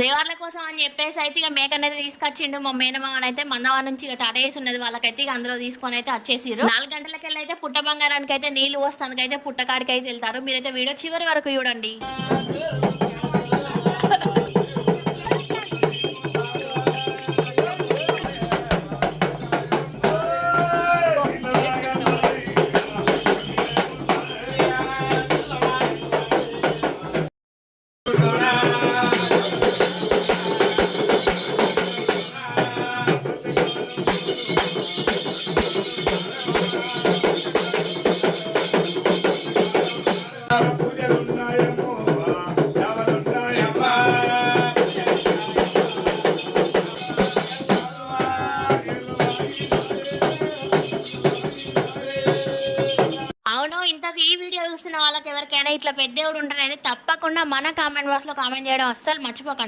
దేవార్ల కోసం అని చెప్పేసి అయితే ఇక మేకనైతే తీసుకొచ్చిండు మా మేనమామని అయితే మందవా నుంచి ఇక టాటా వేసి ఉన్నది వాళ్ళకైతే ఇక అందులో తీసుకొని అయితే వచ్చేసిరు. 4 గంటలకి వెళ్ళి అయితే పుట్ట బంగారానికి అయితే నీళ్లు వస్తానికి అయితే పుట్టకాడికి అయితే వెళ్తారు. మీరైతే వీడియో చివరి వరకు చూడండి. అవును, ఇంతకు ఈ వీడియో చూస్తున్న వాళ్ళకి ఎవరికైనా ఇట్లా పెద్ద దేవుడు ఉంటేనైతే తప్పకుండా మన కామెంట్ బాక్స్లో కామెంట్ చేయడం అస్సలు మర్చిపోకండి.